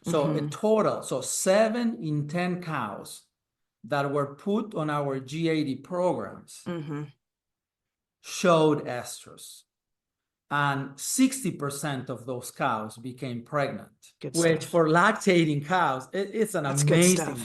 So a total, so 7 in 10 cows that were put on our G80 programs showed estrus. And 60% of those cows became pregnant, which for lactating cows, it's an amazing.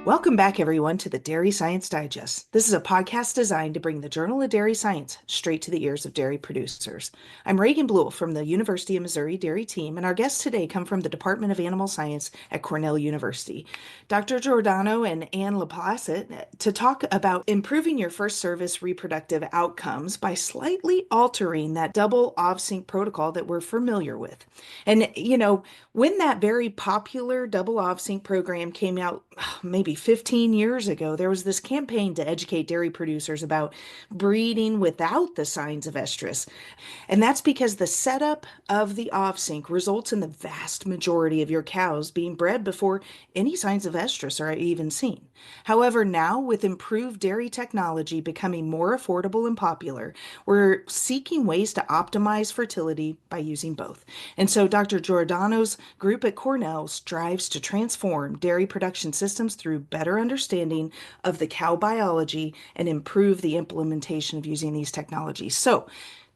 Welcome back, everyone, to the Dairy Science Digest. This is a podcast designed to bring the Journal of Dairy Science straight to the ears of dairy producers. I'm Reagan Bluel from the University of Missouri Dairy Team, and our guests today come from the Department of Animal Science at Cornell University. Dr. Giordano and Ann Laplacette to talk about improving your first service reproductive outcomes by slightly altering that double OvSync protocol that we're familiar with. And, you know, when that very popular double OvSync program came out, maybe 15 years ago, there was this campaign to educate dairy producers about breeding without the signs of estrus. And that's because the setup of the OvSync results in the vast majority of your cows being bred before any signs of estrus are even seen. However, now with improved dairy technology becoming more affordable and popular, we're seeking ways to optimize fertility by using both. And so Dr. Giordano's group at Cornell strives to transform dairy production systems through better understanding of the cow biology and improve the implementation of using these technologies. So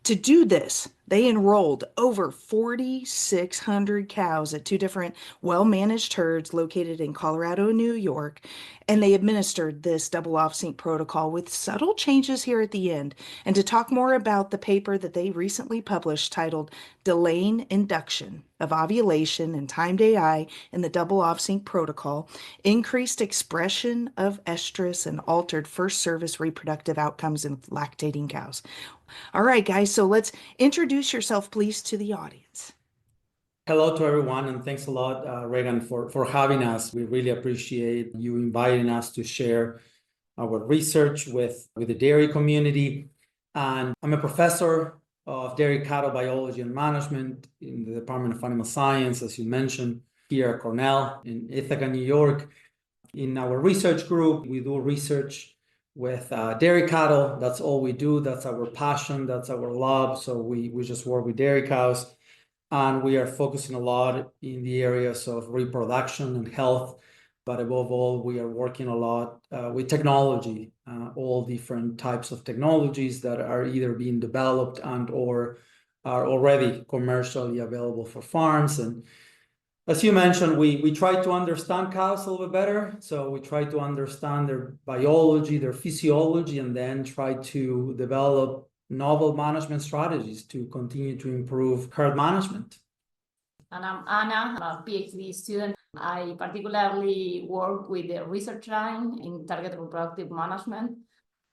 to do this, they enrolled over 4,600 cows at 2 different well-managed herds located in Colorado and New York, and they administered this double OvSync protocol with subtle changes here at the end. And to talk more about the paper that they recently published titled Delaying Induction of Ovulation and Timed AI in the Double OvSync Protocol, Increased Expression of Estrus and Altered First Service Reproductive Outcomes in Lactating Cows. All right, guys, so let's introduce yourself, please, to the audience. Hello to everyone, and thanks a lot, Reagan, for having us. We really appreciate you inviting us to share our research with the dairy community. And I'm a professor of dairy cattle biology and management in the Department of Animal Science, as you mentioned, here at Cornell in Ithaca, New York. In our research group, we do research with dairy cattle. That's all we do. That's our passion. That's our love. So we just work with dairy cows. And we are focusing a lot in the areas of reproduction and health. But above all, we are working a lot with technology, all different types of technologies that are either being developed and or are already commercially available for farms. And as you mentioned, we try to understand cows a little bit better. So we try to understand their biology, their physiology, and then try to develop novel management strategies to continue to improve herd management. And I'm Anna, I'm a PhD student. I particularly work with the research line in targeted reproductive management.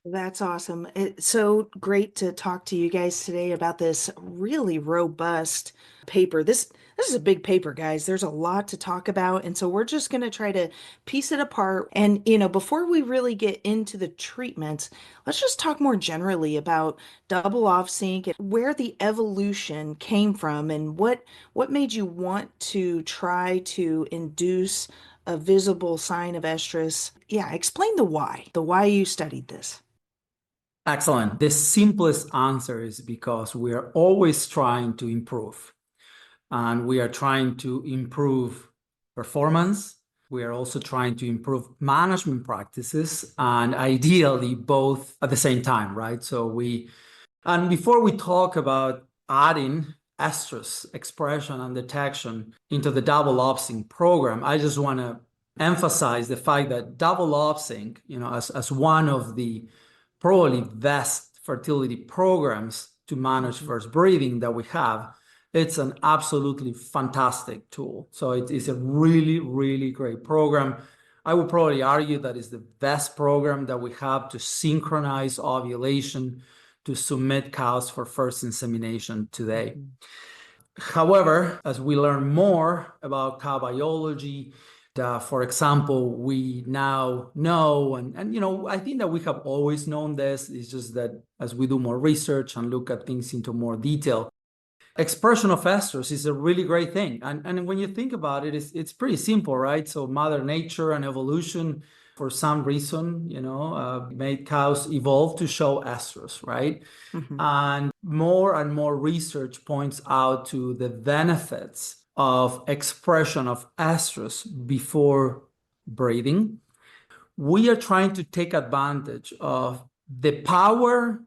That's awesome. It's so great to talk to you guys today about this really robust paper. This is a big paper, guys. There's a lot to talk about. And so we're just going to try to piece it apart. And, you know, before we really get into the treatments, let's just talk more generally about double OvSync and where the evolution came from and what made you want to try to induce a visible sign of estrus. Yeah, explain the why you studied this. Excellent. The simplest answer is because we are always trying to improve. And we are trying to improve performance. We are also trying to improve management practices, and ideally both at the same time, right? And before we talk about adding estrus expression and detection into the double OvSync program, I just want to emphasize the fact that double OvSync, you know, as one of the probably best fertility programs to manage first breeding that we have, it's an absolutely fantastic tool. So it is a really, really great program. I would probably argue that it's the best program that we have to synchronize ovulation, to submit cows for first insemination today. However, as we learn more about cow biology, for example, we now know, and you know, I think that we have always known this. It's just that as we do more research and look at things into more detail, expression of estrus is a really great thing. And when you think about it, it's pretty simple, right? So Mother Nature and evolution for some reason, made cows evolve to show estrus, right? Mhm. And more research points out to the benefits of expression of estrus before breeding. We are trying to take advantage of the power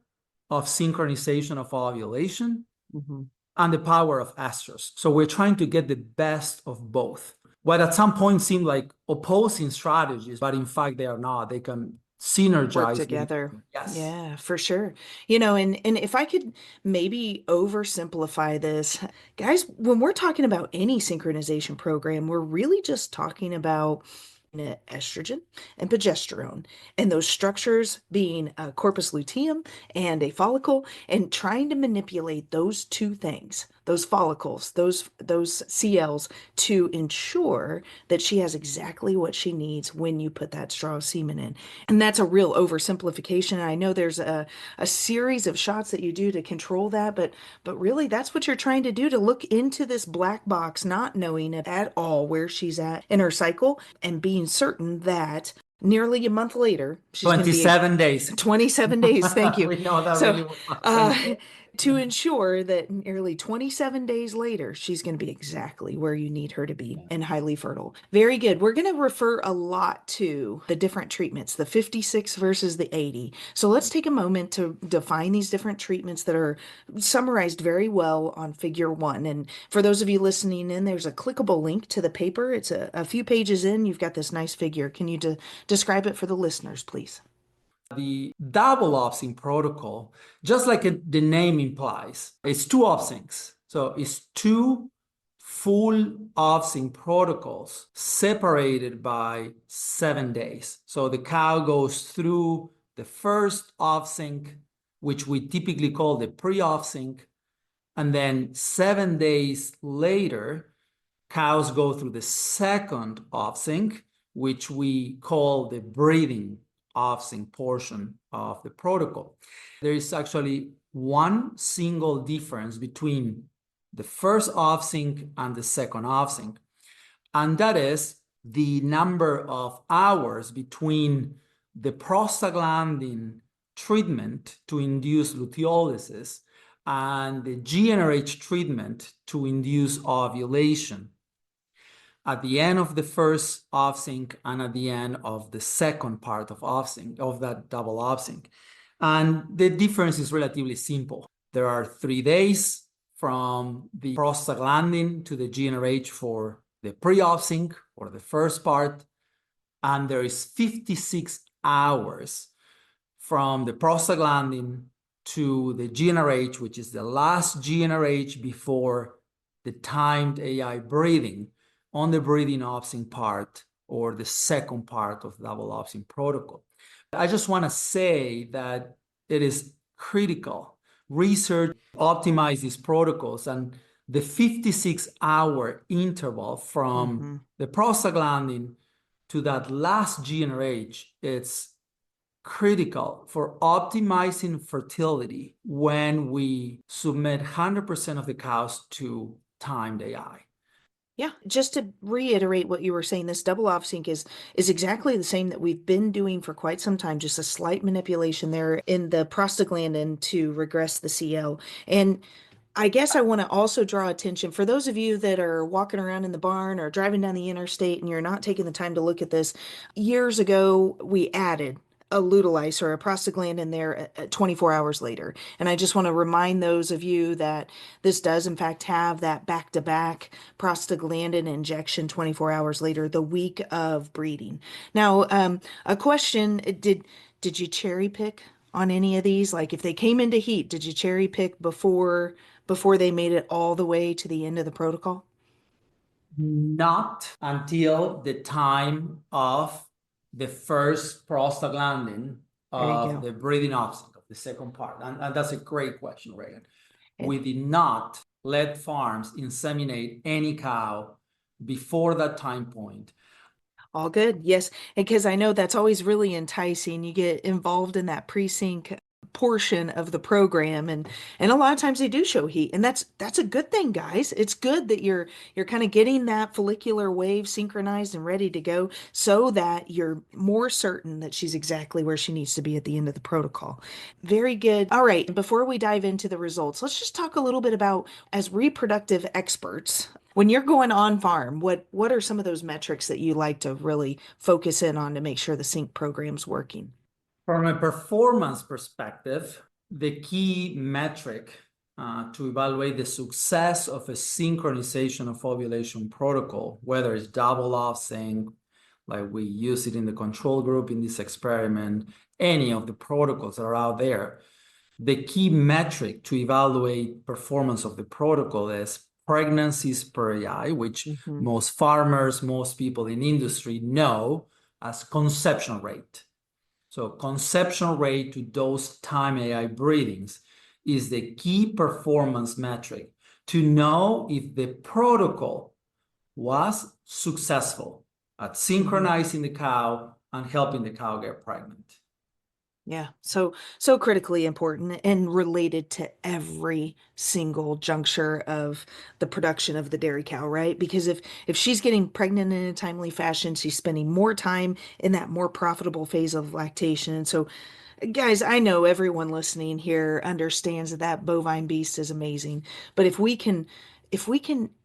of synchronization of ovulation Mhm. and the power of estrus. So we're trying to get the best of both. What at some point seemed like opposing strategies, but in fact they are not. They can synergize. Work together. Yes. Yeah, for sure. And if I could maybe oversimplify this, guys, when we're talking about any synchronization program, we're really just talking about estrogen and progesterone, and those structures being a corpus luteum and a follicle, and trying to manipulate those two things, those follicles, those CLs, to ensure that she has exactly what she needs when you put that straw of semen in. And that's a real oversimplification. I know there's a series of shots that you do to control that, but really that's what you're trying to do, to look into this black box, not knowing at all where she's at in her cycle, and being certain that nearly a month later, she's going to be 27 days. 27 days. Thank you. We know that So, really well. to ensure that nearly 27 days later, she's going to be exactly where you need her to be and highly fertile. Very good. We're going to refer a lot to the different treatments, the 56 versus the 80. So let's take a moment to define these different treatments that are summarized very well on figure 1. And for those of you listening in, there's a clickable link to the paper. It's a few pages in. You've got this nice figure. Can you describe it for the listeners, please? The double OvSync protocol, just like the name implies, it's 2 OvSyncs. So it's 2 full OvSync protocols separated by 7 days. So the cow goes through the first OvSync, which we typically call the pre-OvSync, and then 7 days later, cows go through the second OvSync, which we call the breeding OvSync portion of the protocol. There is actually one single difference between the first OvSync and the second OvSync, and that is the number of hours between the prostaglandin treatment to induce luteolysis and the GnRh treatment to induce ovulation at the end of the first OvSync and at the end of the second part of OvSync, of that double OvSync. And the difference is relatively simple. There are 3 days from the prostaglandin to the GnRh for the pre-OvSync, or the first part, and there is 56 hours from the prostaglandin to the GnRh, which is the last GnRh before the timed AI breeding on the breeding OvSync part, or the second part of the double OvSync protocol. I just want to say that it is critical. Research optimize these protocols, and the 56-hour interval from the prostaglandin to that last GnRh, it's critical for optimizing fertility when we submit 100% of the cows to timed AI. Yeah, just to reiterate what you were saying, this double OvSync is exactly the same that we've been doing for quite some time, just a slight manipulation there in the prostaglandin to regress the CL. And I guess I want to also draw attention for those of you that are walking around in the barn or driving down the interstate and you're not taking the time to look at this. Years ago, we added a luteolase or a prostaglandin there 24 hours later. And I just want to remind those of you that this does in fact have that back-to-back prostaglandin injection 24 hours later, the week of breeding. Now, a question, did you cherry pick on any of these? Like if they came into heat, did you cherry pick before they made it all the way to the end of the protocol? Not until the time of the first prostaglandin of the breeding OvSync, of the second part. And that's a great question, Reagan. We did not let farms inseminate any cow before that time point. All good. Yes. Because I know that's always really enticing. You get involved in that pre-sync portion of the program, and a lot of times they do show heat, and that's a good thing, guys. It's good that you're kind of getting that follicular wave synchronized and ready to go, so that you're more certain that she's exactly where she needs to be at the end of the protocol. Very good. All right, before we dive into the results, let's just talk a little bit about, as reproductive experts, when you're going on farm, what are some of those metrics that you like to really focus in on to make sure the sync program's working? From a performance perspective, the key metric to evaluate the success of a synchronization of ovulation protocol, whether it's double OvSync, like we use it in the control group in this experiment, any of the protocols that are out there, the key metric to evaluate performance of the protocol is pregnancies per AI, which most farmers, most people in industry know as conception rate. So conception rate to those time AI breedings is the key performance metric to know if the protocol was successful at synchronizing the cow and helping the cow get pregnant. Yeah, so critically important and related to every single juncture of the production of the dairy cow, right? Because if she's getting pregnant in a timely fashion, she's spending more time in that more profitable phase of lactation. And so, guys, I know everyone listening here understands that that bovine beast is amazing, but if we can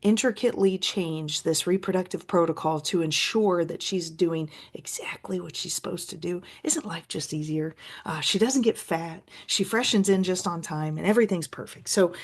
intricately change this reproductive protocol to ensure that she's doing exactly what she's supposed to do, isn't life just easier? She doesn't get fat, she freshens in just on time, and everything's perfect. So,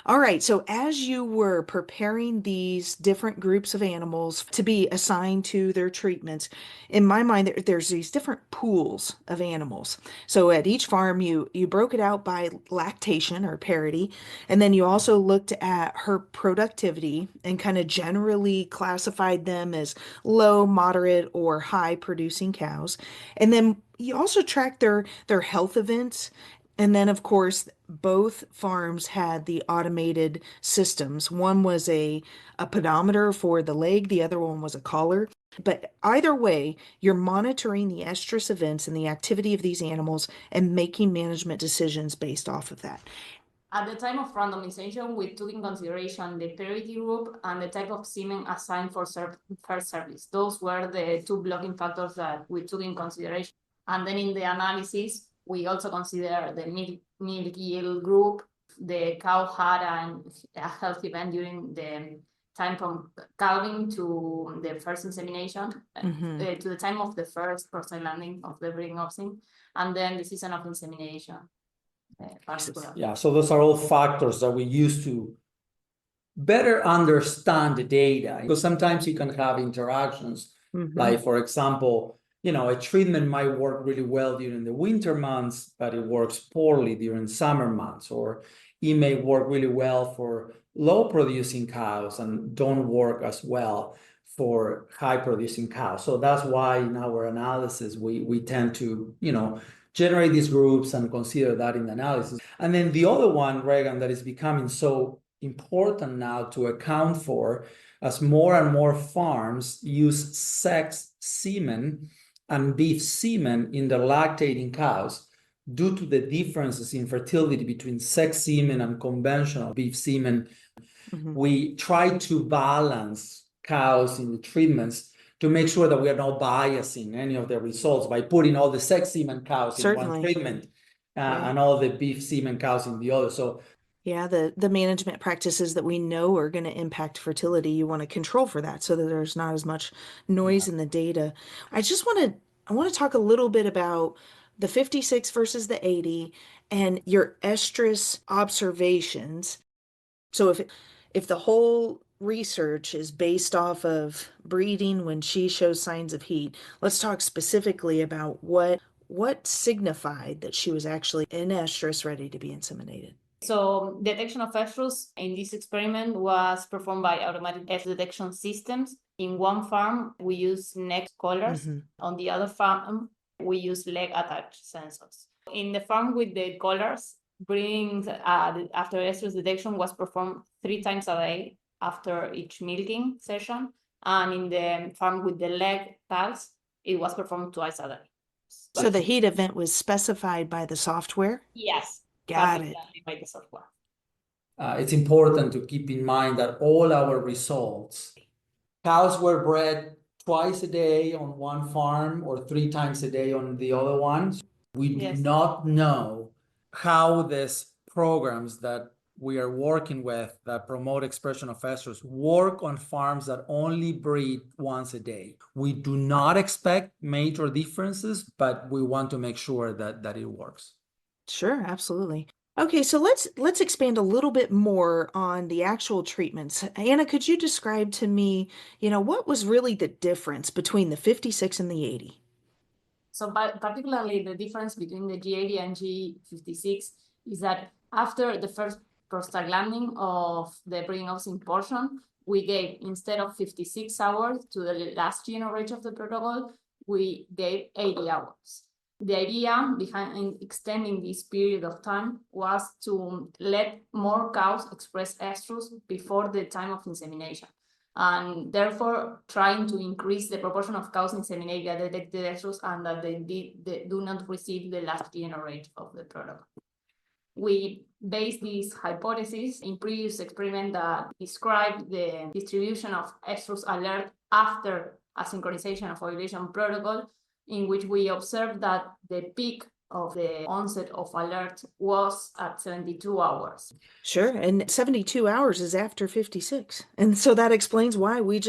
all right, so as you were preparing these different groups of animals to be assigned to their treatments, in my mind, there's these different pools of animals. So at each farm, you broke it out by lactation or parity, and then you also looked at her productivity and kind of generally classified them as low, moderate, or high producing cows. And then you also tracked their health events. And then, of course, both farms had the automated systems. One was a pedometer for the leg, the other one was a collar. But either way, you're monitoring the estrus events and the activity of these animals and making management decisions based off of that. At the time of randomization, we took in consideration the parity group and the type of semen assigned for first service. Those were the two blocking factors that we took in consideration. And then in the analysis, we also consider the milk yield group. The cow had a health event during the time from calving to the first insemination, to the time of the first prostaglandin of the breeding OvSync, and then the season of insemination. Yeah, so those are all factors that we use to better understand the data, because sometimes you can have interactions, like, for example, a treatment might work really well during the winter months, but it works poorly during summer months, or it may work really well for low producing cows and don't work as well for high producing cows. So that's why in our analysis, we tend to, generate these groups and consider that in the analysis. And then the other one, Reagan, that is becoming so important now to account for, as more and more farms use sex semen and beef semen in their lactating cows, due to the differences in fertility between sex semen and conventional beef semen, we try to balance cows in the treatments to make sure that we are not biasing any of the results by putting all the sex semen cows in one treatment and all the beef semen cows in the other. So yeah, the management practices that we know are going to impact fertility, you want to control for that so that there's not as much noise in the data. I want to talk a little bit about the 56 versus the 80 and your estrus observations. So if the whole research is based off of breeding when she shows signs of heat, let's talk specifically about what signified that she was actually in estrus, ready to be inseminated. So detection of estrus in this experiment was performed by automatic estrus detection systems. In one farm, we use neck collars. On the other farm, we use leg attached sensors. In the farm with the collars, breeding after estrus detection was performed 3 times a day after each milking session. And in the farm with the leg tags, it was performed twice a day. So the heat event was specified by the software? Yes. Got it. By the software. It's important to keep in mind that all our results, cows were bred twice a day on one farm or 3 times a day on the other ones. We do not know how these programs that we are working with that promote expression of estrus work on farms that only breed once a day. We do not expect major differences, but we want to make sure that it works. Sure, absolutely. Okay, so let's expand a little bit more on the actual treatments. Anna, could you describe to me, what was really the difference between the 56 and the 80? So particularly the difference between the G80 and G56 is that after the first prostaglandin of the breeding OvSync portion, we gave, instead of 56 hours to the last GnRh of the protocol, we gave 80 hours. The idea behind extending this period of time was to let more cows express estrus before the time of insemination, and therefore trying to increase the proportion of cows inseminated that detected estrus and that they do not receive the last GnRh of the protocol. We based this hypothesis in previous experiment that described the distribution of estrus alert after a synchronization of ovulation protocol, in which we observed that the peak of the onset of alert was at 72 hours. Sure, and 72 hours is after 56. And so that explains why we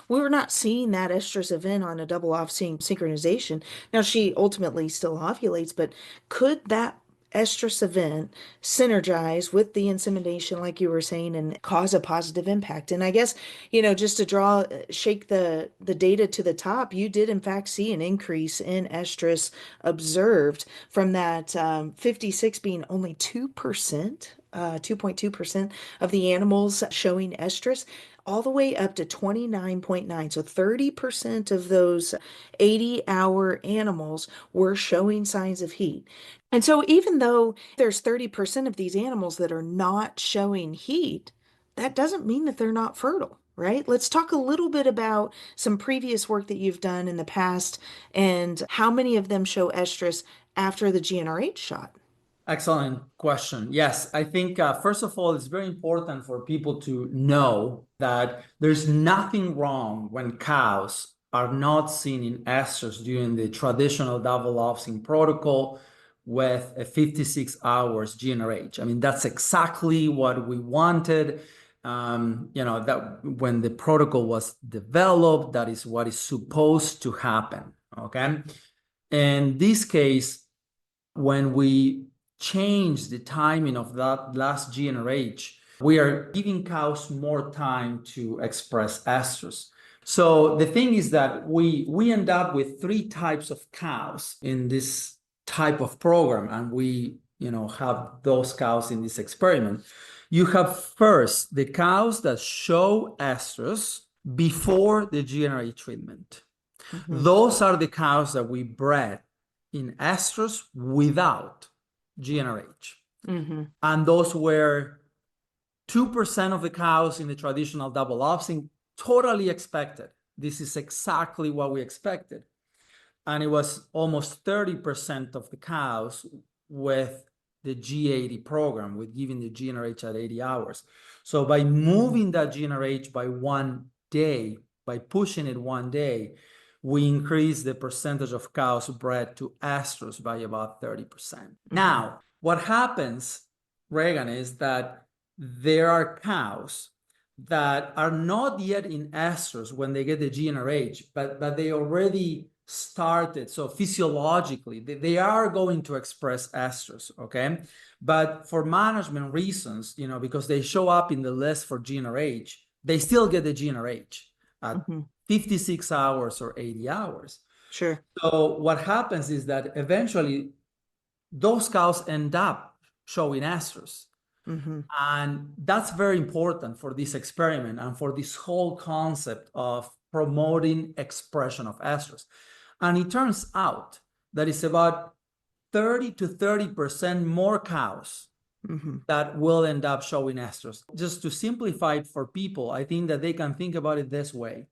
were not seeing that estrus event on a double OvSync synchronization. Now, she ultimately still ovulates, but could that estrus event synergize with the insemination, like you were saying, and cause a positive impact? And I guess, just to shake the data to the top, you did in fact see an increase in estrus observed from that 56 being only 2%, 2.2% of the animals showing estrus, all the way up to 29.9. So 30% of those 80-hour animals were showing signs of heat. And so even though there's 30% of these animals that are not showing heat, that doesn't mean that they're not fertile, right? Let's talk a little bit about some previous work that you've done in the past and how many of them show estrus after the GnRH shot. Excellent question. Yes, I think first of all, it's very important for people to know that there's nothing wrong when cows are not seen in estrus during the traditional double OvSync protocol with a 56 hours GnRH. I mean, that's exactly what we wanted. That when the protocol was developed, that is what is supposed to happen. Okay. In this case, when we change the timing of that last GnRH, we are giving cows more time to express estrus. So the thing is that we end up with 3 types of cows in this type of program, and we have those cows in this experiment. You have first the cows that show estrus before the GnRH treatment. Mm-hmm. Those are the cows that we bred in estrus without GnRH. Mm-hmm. And those were 2% of the cows in the traditional double OvSync, totally expected. This is exactly what we expected. And it was almost 30% of the cows with the G80 program, with giving the GnRH at 80 hours. So by moving that GnRH by 1 day, by pushing it 1 day, we increase the percentage of cows bred to estrus by about 30%. Mm-hmm. Now, what happens, Reagan, is that there are cows that are not yet in estrus when they get the GnRH, but they already started. So physiologically, they are going to express estrus, okay? But for management reasons, because they show up in the list for GnRH, they still get the GnRH at mm-hmm. 56 hours or 80 hours. Sure. So what happens is that eventually those cows end up showing estrus. Mm-hmm. And that's very important for this experiment and for this whole concept of promoting expression of estrus. And it turns out that it's about 30 to 30% more cows mm-hmm. that will end up showing estrus. Just to simplify it for people, I think that they can think about it this way.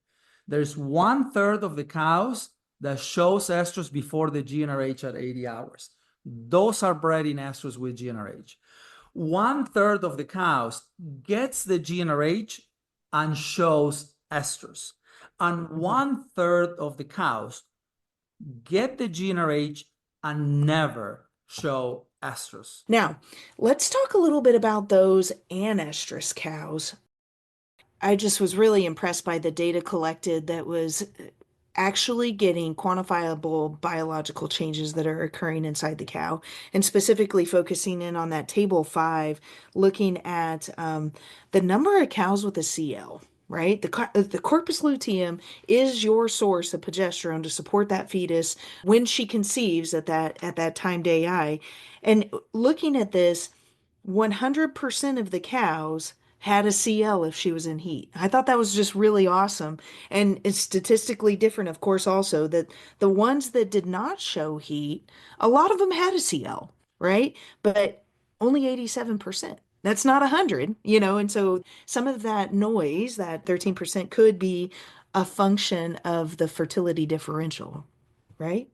There's 1/3 of the cows that shows estrus before the GnRH at 80 hours. Those are bred in estrus with GnRH. 1/3 of the cows gets the GnRH and shows estrus. And 1/3 of the cows get the GnRH and never show estrus. Now, let's talk a little bit about those Anestrus cows. I just was really impressed by the data collected that was actually getting quantifiable biological changes that are occurring inside the cow, and specifically focusing in on that table 5, looking at the number of cows with a CL. Right? The corpus luteum is your source of progesterone to support that fetus when she conceives at that timed AI. And looking at this, 100% of the cows had a CL if she was in heat. I thought that was just really awesome. And it's statistically different, of course, also that the ones that did not show heat, a lot of them had a CL, right? But only 87%. That's not 100, and so some of that noise, that 13%, could be a function of the fertility differential, right?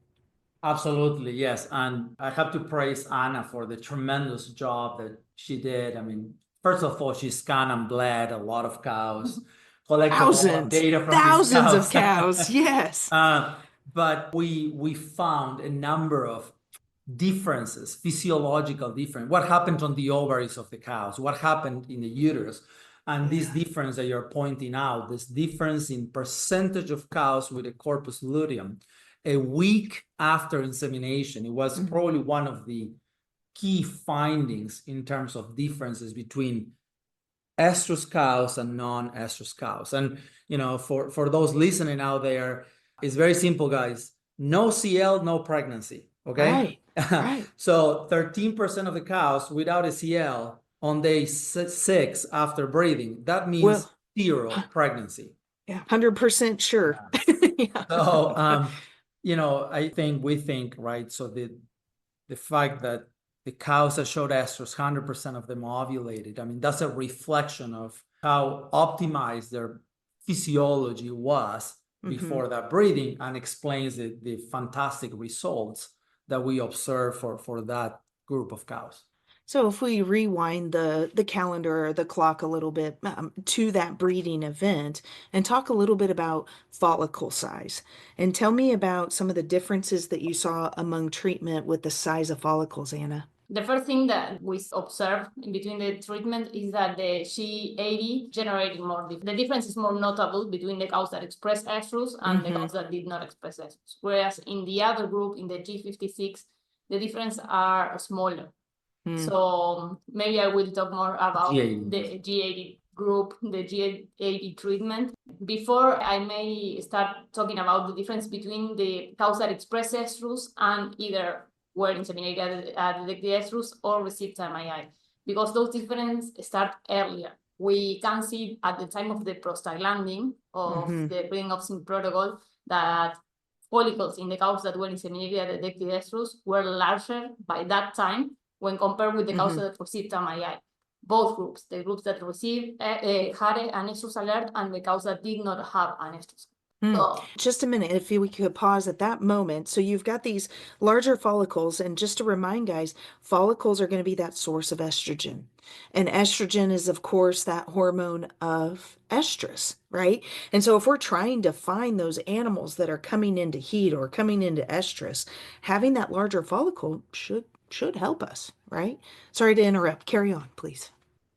Absolutely, yes. And I have to praise Anna for the tremendous job that she did. I mean, first of all, she scanned and bled a lot of cows, collected a lot of data from these thousands of cows. cows, yes. But we found a number of differences, physiological difference. What happened on the ovaries of the cows? What happened in the uterus? And this difference that you're pointing out, this difference in percentage of cows with a corpus luteum, a week after insemination, it was probably one of the key findings in terms of differences between estrus cows and non-estrus cows. And, for those listening out there, it's very simple, guys. No CL, no pregnancy, okay? Right. So 13% of the cows without a CL on day 6 after breeding, that means 0 pregnancy. Yeah, 100% sure. Yeah. So, we think, right? So the fact that the cows that showed estrus, 100% of them ovulated. I mean, that's a reflection of how optimized their physiology was before that breeding, and explains the fantastic results that we observe for that group of cows. So if we rewind the calendar or the clock a little bit to that breeding event and talk a little bit about follicle size, and tell me about some of the differences that you saw among treatment with the size of follicles, Anna. The first thing that we observed in between the treatment is that the G80 generated more. The difference is more notable between the cows that express estrus and the cows that did not express estrus. Whereas in the other group, in the G56, the difference are smaller. So maybe I will talk more about G80. the G80 group, the G80 treatment. Before I may start talking about the difference between the cows that express estrus and either were inseminated at the estrus or received MII, because those differences start earlier. We can see at the time of the prostaglandin of the breeding OvSync protocol that follicles in the cows that were inseminated at the estrus were larger by that time when compared with the cows that received MII. Both groups, the groups that received had an estrus alert and the cows that did not have an estrus. So, just a minute, if we could pause at that moment. So you've got these larger follicles, and just to remind guys, follicles are going to be that source of estrogen. And estrogen is, of course, that hormone of estrus, right? And so if we're trying to find those animals that are coming into heat or coming into estrus, having that larger follicle should help us, right? Sorry to interrupt. Carry on, please.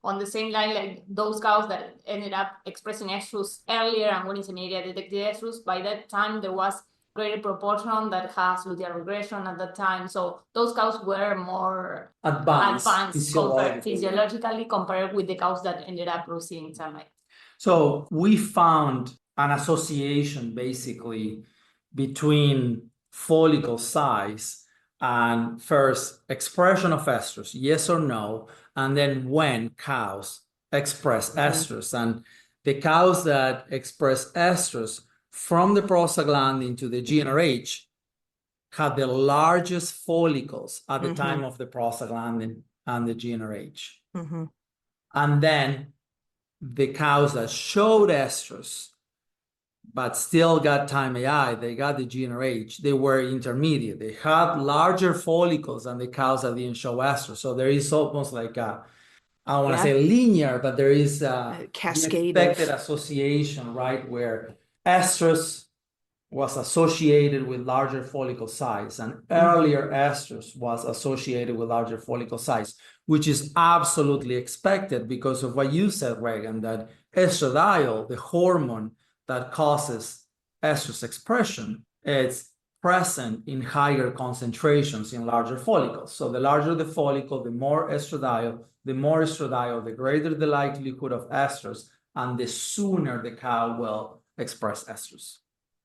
On the same line, like those cows that ended up expressing estrus earlier and were inseminated at detected estrus, by that time there was greater proportion that has luteal regression at that time. So those cows were more advanced physiologically compared with the cows that ended up receiving termite. So we found an association basically between follicle size and first expression of estrus, yes or no, and then when cows express estrus. And the cows that express estrus from the prostaglandin to the GnRH had the largest follicles at the time of the prostaglandin and the GnRH. And then the cows that showed estrus but still got time AI, they got the GnRh, they were intermediate. They had larger follicles than the cows that didn't show estrus. So there is almost like a, I don't want to say linear, but there is A cascade the expected association, right? Where estrus was associated with larger follicle size, and earlier estrus was associated with larger follicle size, which is absolutely expected because of what you said, Reagan, that estradiol, the hormone that causes estrus expression, it's present in higher concentrations in larger follicles. So the larger the follicle, the more estradiol, the greater the likelihood of estrus, and the sooner the cow will express estrus.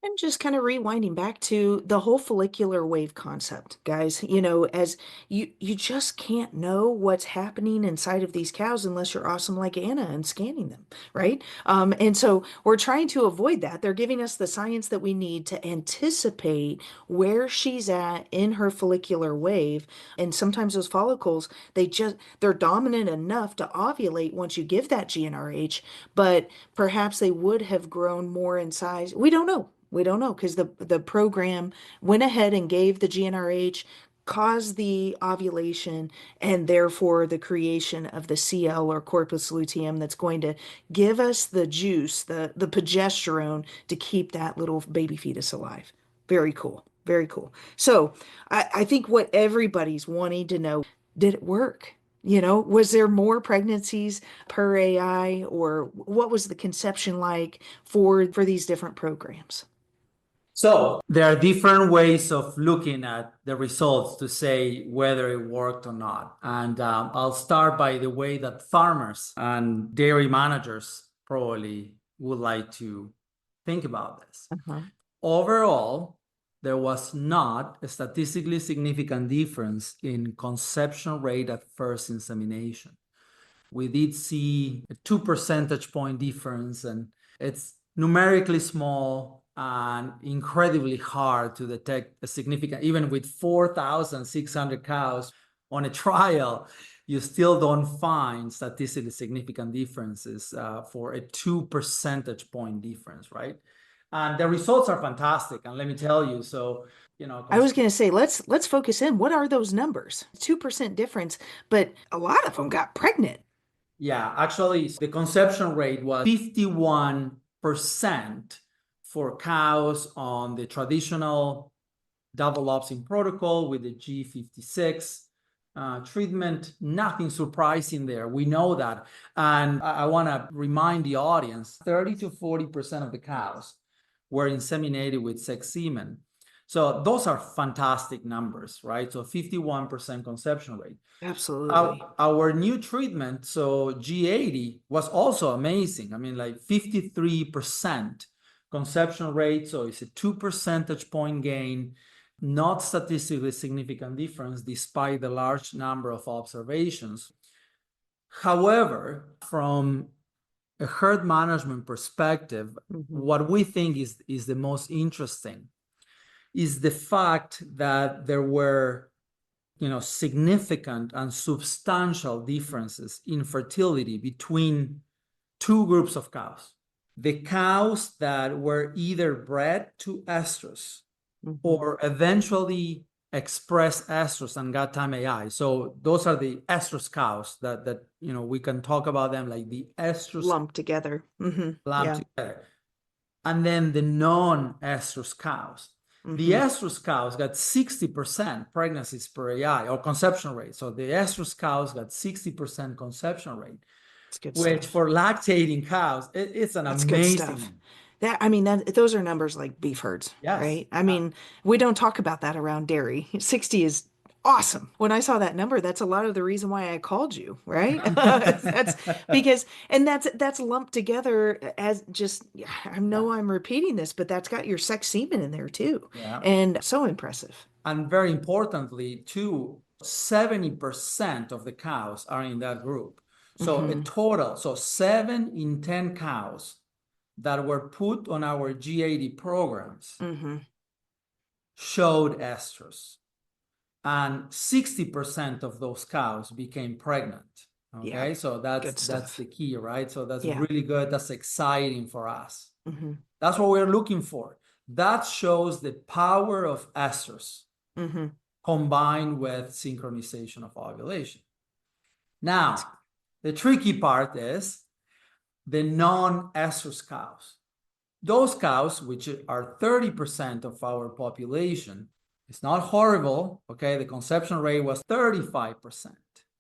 And just kind of rewinding back to the whole follicular wave concept, guys, as you just can't know what's happening inside of these cows unless you're awesome like Anna and scanning them, right? And so we're trying to avoid that. They're giving us the science that we need to anticipate where she's at in her follicular wave. And sometimes those follicles, they're dominant enough to ovulate once you give that GnRH, but perhaps they would have grown more in size. We don't know. We don't know because the program went ahead and gave the GnRH, caused the ovulation, and therefore the creation of the CL or corpus luteum that's going to give us the juice, the progesterone to keep that little baby fetus alive. Very cool. Very cool. So I think what everybody's wanting to know, did it work? Was there more pregnancies per AI, or what was the conception like for these different programs? So there are different ways of looking at the results to say whether it worked or not. And I'll start by the way that farmers and dairy managers probably would like to think about this. Overall, there was not a statistically significant difference in conception rate at first insemination. We did see a 2 percentage point difference, and it's numerically small and incredibly hard to detect a significant, even with 4,600 cows on a trial, you still don't find statistically significant differences for a 2 percentage point difference, right? And the results are fantastic. And let me tell you, so, I was going to say, let's focus in. What are those numbers? 2% difference, but a lot of them got pregnant. Yeah, actually, the conception rate was 51% for cows on the traditional double OvSync protocol with the G56 treatment. Nothing surprising there. We know that. And I want to remind the audience, 30 to 40% of the cows were inseminated with sex semen. So those are fantastic numbers, right? So 51% conception rate. Absolutely. Our new treatment, so G80, was also amazing. I mean, like 53% conception rate. So it's a 2 percentage point gain, not statistically significant difference despite the large number of observations. However, from a herd management perspective, what we think is the most interesting is the fact that there were significant and substantial differences in fertility between two groups of cows. The cows that were either bred to estrus or eventually expressed estrus and got time AI. So those are the estrus cows that we can talk about them like the estrus lumped together. Together. And then the non-estrus cows. The estrus cows got 60% pregnancies per AI or conception rate. So the estrus cows got 60% conception rate, which for lactating cows, it's an amazing. Good stuff. Those are numbers like beef herds, right? I mean, we don't talk about that around dairy. 60 is awesome. When I saw that number, that's a lot of the reason why I called you, right? That's because, and that's lumped together as just, I know I'm repeating this, but that's got your sex semen in there too. And so impressive. And very importantly, too, 70% of the cows are in that group. So a total, so 7 in 10 cows that were put on our G80 programs showed estrus. And 60% of those cows became pregnant. Okay, so that's the key, right? So that's really good. That's exciting for us. That's what we're looking for. That shows the power of estrus combined with synchronization of ovulation. Now, the tricky part is the non-estrus cows. Those cows, which are 30% of our population, it's not horrible, okay? The conception rate was 35%.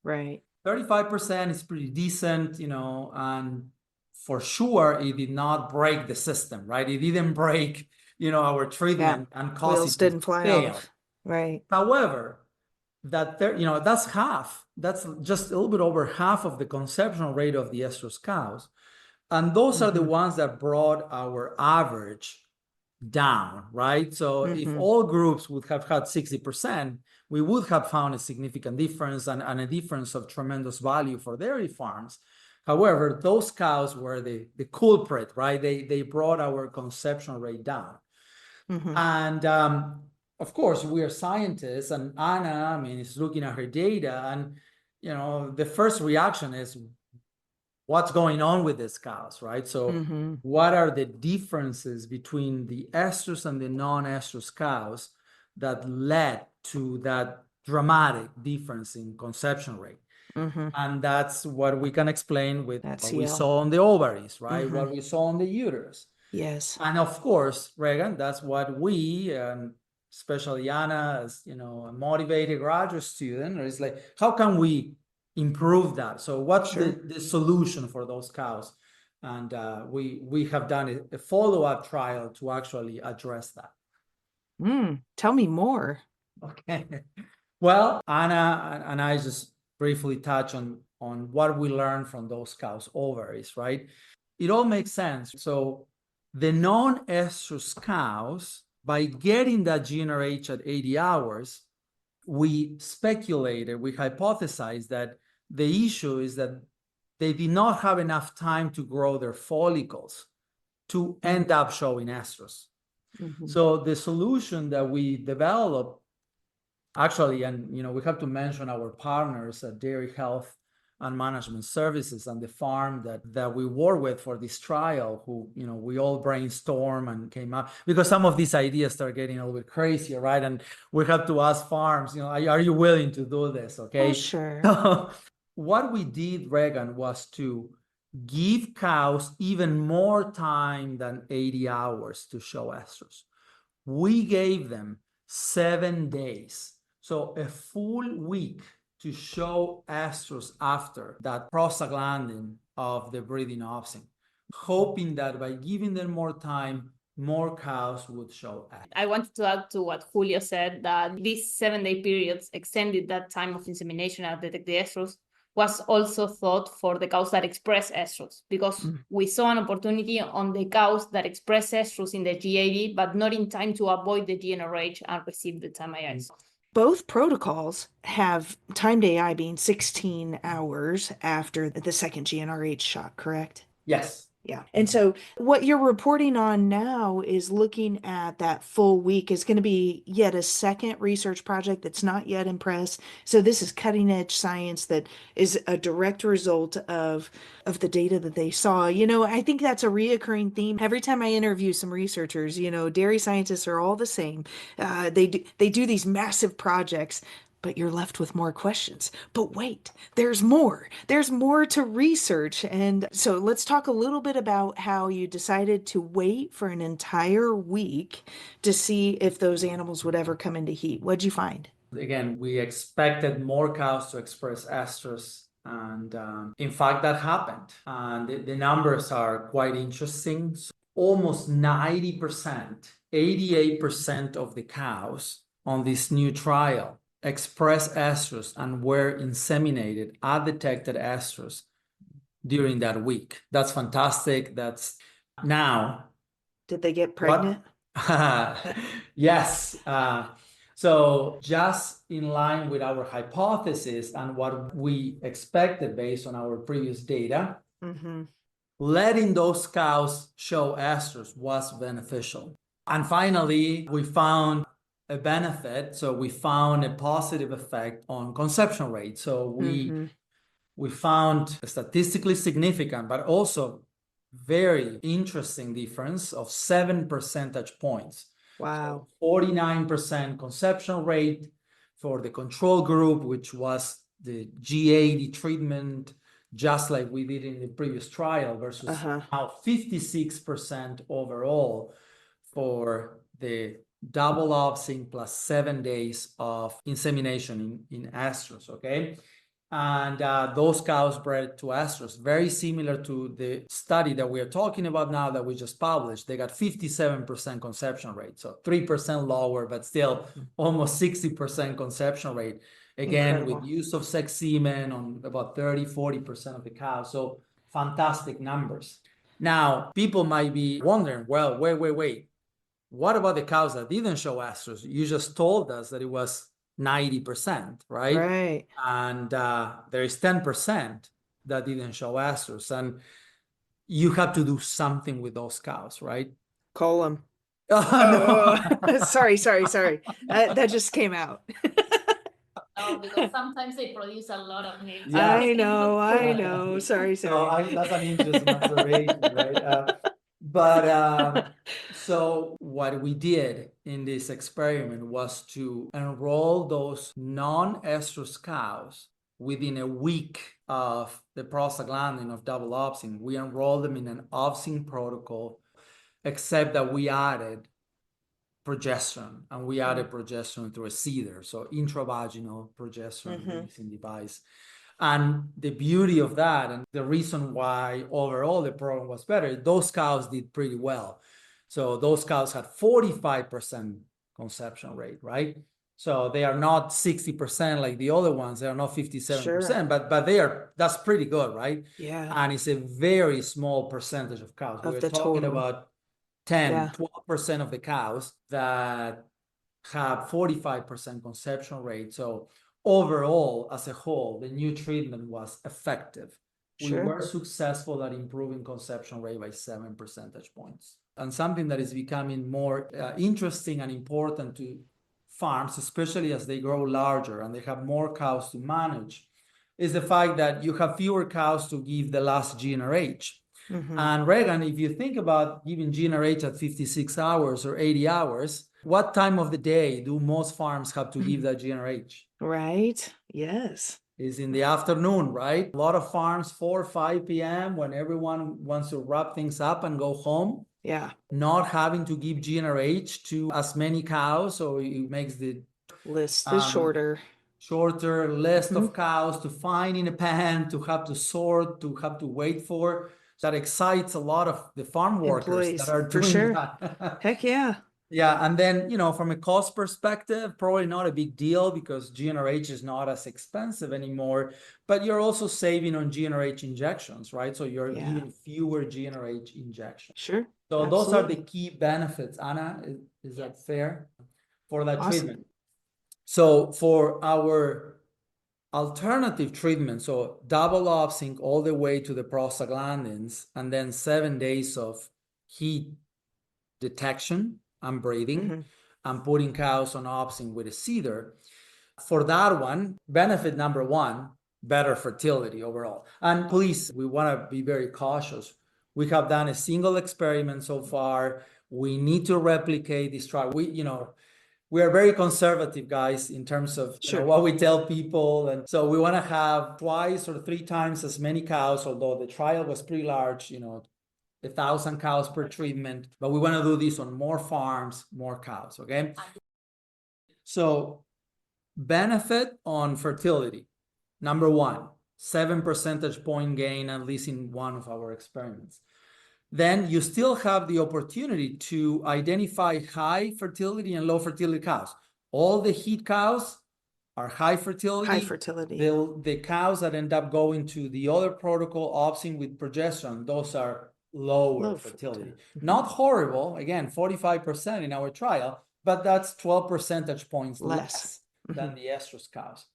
Right. 35% is pretty decent, you know, and for sure, it did not break the system, right? It didn't break, you know, our treatment and cause Wheels it to didn't fly fail. off. Right. However, you know, that's half. That's just a little bit over half of the conception rate of the estrus cows. And those are the ones that brought our average down, right? So if all groups would have had 60%, we would have found a significant difference and a difference of tremendous value for dairy farms. However, those cows were the culprit, right? They brought our conception rate down. And of course, we are scientists, and Anna, I mean, is looking at her data, and you know, the first reaction is, what's going on with these cows, right? So what are the differences between the estrus and the non-estrus cows that led to that dramatic difference in conception rate? And that's what we can explain with what we saw on the ovaries, right? What we saw on the uterus. Yes. And of course, Reagan, that's what we, especially Anna, as you know, a motivated graduate student, is like, how can we improve that? So what's the solution for those cows? And we have done a follow-up trial to actually address that. Tell me more. Okay. Well, Anna and I just briefly touch on what we learned from those cows' ovaries, right? It all makes sense. So the non-estrus cows, by getting that GnRh at 80 hours, we speculated, we hypothesized that the issue is that they did not have enough time to grow their follicles to end up showing estrus. So the solution that we developed, actually, and you know, we have to mention our partners at Dairy Health and Management Services and the farm that we work with for this trial, who, you know, we all brainstorm and came up, because some of these ideas start getting a little bit crazy, right? And we have to ask farms, you know, are you willing to do this? Okay. Oh, sure. So what we did, Reagan, was to give cows even more time than 80 hours to show estrus. We gave them 7 days. So a full week to show estrus after that prostaglandin of the breeding OvSync, hoping that by giving them more time, more cows would show estrus. I wanted to add to what Julio said, that these 7-day periods extended that time of insemination and detect the estrus was also thought for the cows that express estrus, because we saw an opportunity on the cows that express estrus in the G80, but not in time to avoid the GnRh and receive the time AI. Both protocols have timed AI being 16 hours after the second GnRH shot, correct? Yes. Yeah. And so what you're reporting on now is looking at that full week. Is going to be yet a second research project that's not yet in press. So this is cutting edge science that is a direct result of the data that they saw. You know, I think that's a reoccurring theme. Every time I interview some researchers, you know, dairy scientists are all the same. They do these massive projects, but you're left with more questions. But wait, there's more. There's more to research. And so let's talk a little bit about how you decided to wait for an entire week to see if those animals would ever come into heat. What'd you find? Again, we expected more cows to express estrus. And in fact, that happened. And the numbers are quite interesting. So almost 90%, 88% of the cows on this new trial express estrus and were inseminated at detected estrus during that week. That's fantastic. That's now. Did they get pregnant? Yes. So just in line with our hypothesis and what we expected based on our previous data, letting those cows show estrus was beneficial. And finally, we found a benefit. So we found a positive effect on conception rate. So we found statistically significant, but also very interesting difference of 7 percentage points. Wow. So 49% conception rate for the control group, which was the G80 treatment, just like we did in the previous trial, versus now 56% overall for the double OvSync plus 7 days of insemination in Anestrus, okay? And those cows bred to Anestrus, very similar to the study that we are talking about now that we just published. They got 57% conception rate, so 3% lower, but still almost 60% conception rate. Again, Incredible. with use of sex semen on about 30-40% of the cows. So fantastic numbers. Now, people might be wondering, well, wait. What about the cows that didn't show Anestrus? You just told us that it was 90%, right? Right. And there is 10% that didn't show Anestrus. And you have to do something with those cows, right? Call them. Oh, no. Sorry. That just came out. Oh, because sometimes they produce a lot of milk. Yeah. I know. Sorry. So that's an interesting observation, right? So what we did in this experiment was to enroll those non-estrus cows within a week of the prostaglandin of double OvSync. We enrolled them in an OvSync protocol, except that we added progesterone, and we added progesterone through a seeder, so intravaginal progesterone releasing device. And the beauty of that, and the reason why overall the program was better, those cows did pretty well. So those cows had 45% conception rate, right? So they are not 60% like the other ones. They are not 57%, but that's pretty good, right? Yeah. And it's a very small percentage of cows. Of We're the talking total. about 12% of the cows that have 45% conception rate. So overall, as a whole, the new treatment was effective. We were successful at improving conception rate by 7 percentage points. And something that is becoming more interesting and important to farms, especially as they grow larger and they have more cows to manage, is the fact that you have fewer cows to give the last GnRh. And Reagan, if you think about giving GnRh at 56 hours or 80 hours, what time of the day do most farms have to give that GnRh? Right. Yes. Is in the afternoon, right? A lot of farms, 4 or 5 p.m., when everyone wants to wrap things up and go home. Yeah. Not having to give GnRh to as many cows, so it makes the list is shorter list of cows to find in a pen, to have to sort, to have to wait for. That excites a lot of the farm workers that are doing that. Heck yeah. Yeah, and then, from a cost perspective, probably not a big deal because GnRh is not as expensive anymore, but you're also saving on GnRh injections, right? So you're giving fewer GnRh injections. Sure. So those are the key benefits. Anna, is that fair for that treatment? So for our alternative treatment, so double OvSync all the way to the prostaglandins, and then 7 days of heat detection and breathing, and putting cows on OvSync with a seeder. For that one, benefit number one, better fertility overall. And please, we want to be very cautious. We have done a single experiment so far. We need to replicate this trial. We are very conservative, guys, in terms of what we tell people. And so we want to have 2 or 3 times as many cows, although the trial was pretty large, 1,000 cows per treatment. But we want to do this on more farms, more cows, okay? So benefit on fertility. Number one, 7 percentage point gain, at least in one of our experiments. Then you still have the opportunity to identify high fertility and low fertility cows. All the heat cows are high fertility. The cows that end up going to the other protocol, OvSync with progesterone, those are lower fertility. Not horrible, again, 45% in our trial, but that's 12 percentage points less than the estrus cows.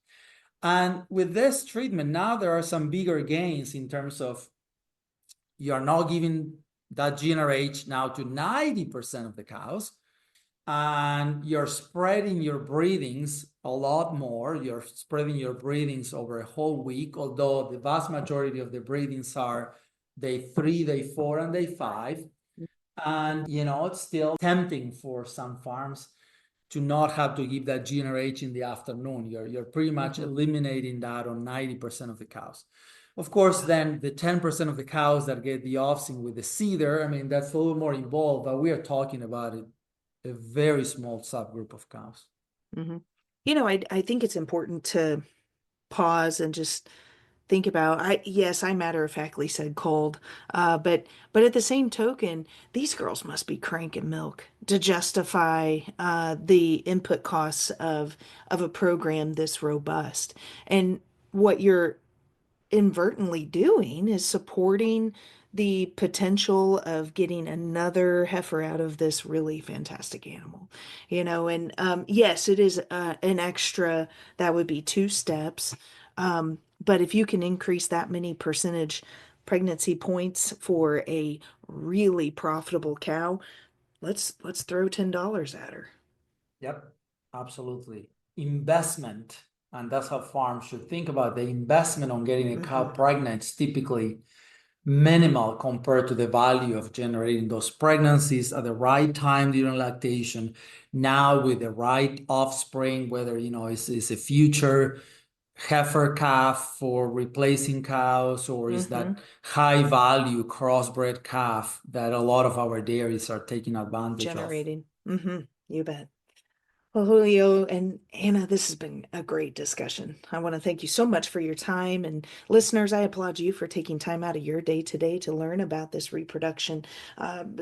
And with this treatment, now there are some bigger gains in terms of you are not giving that GnRh now to 90% of the cows, and you're spreading your breathings a lot more. You're spreading your breathings over a whole week, although the vast majority of the breathings are day 3, day 4, and day 5. And, it's still tempting for some farms to not have to give that GnRh in the afternoon. You're pretty much eliminating that on 90% of the cows. Of course, then the 10% of the cows that get the OvSync with the seeder, I mean, that's a little more involved, but we are talking about a very small subgroup of cows. I think it's important to pause and just think about, I matter-of-factly said cold, but at the same token, these girls must be cranking milk to justify the input costs of a program this robust. And what you're inadvertently doing is supporting the potential of getting another heifer out of this really fantastic animal, and yes, it is an extra, that would be 2 steps. But if you can increase that many percentage pregnancy points for a really profitable cow, let's throw $10 at her. Yep, absolutely. Investment, and that's how farms should think about the investment on getting a cow pregnant is typically minimal compared to the value of generating those pregnancies at the right time during lactation, now with the right offspring, whether it's a future heifer calf for replacing cows, or is that high value crossbred calf that a lot of our dairies are taking advantage generating. You bet. Well, Julio and Anna, this has been a great discussion. I want to thank you so much for your time. And listeners, I applaud you for taking time out of your day today to learn about this reproduction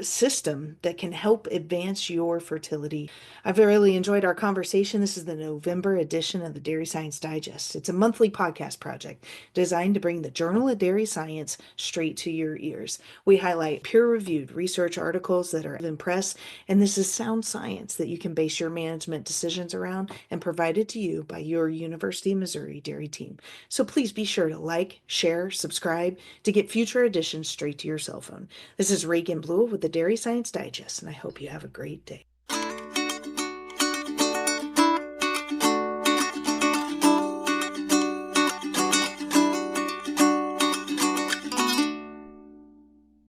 system that can help advance your fertility. I've really enjoyed our conversation. This is the November edition of the Dairy Science Digest. It's a monthly podcast project designed to bring the Journal of Dairy Science straight to your ears. We highlight peer-reviewed research articles that are in press, and this is sound science that you can base your management decisions around and provided to you by your University of Missouri dairy team. So please be sure to like, share, subscribe to get future editions straight to your cell phone. This is Reagan Bluel with the Dairy Science Digest, and I hope you have a great day.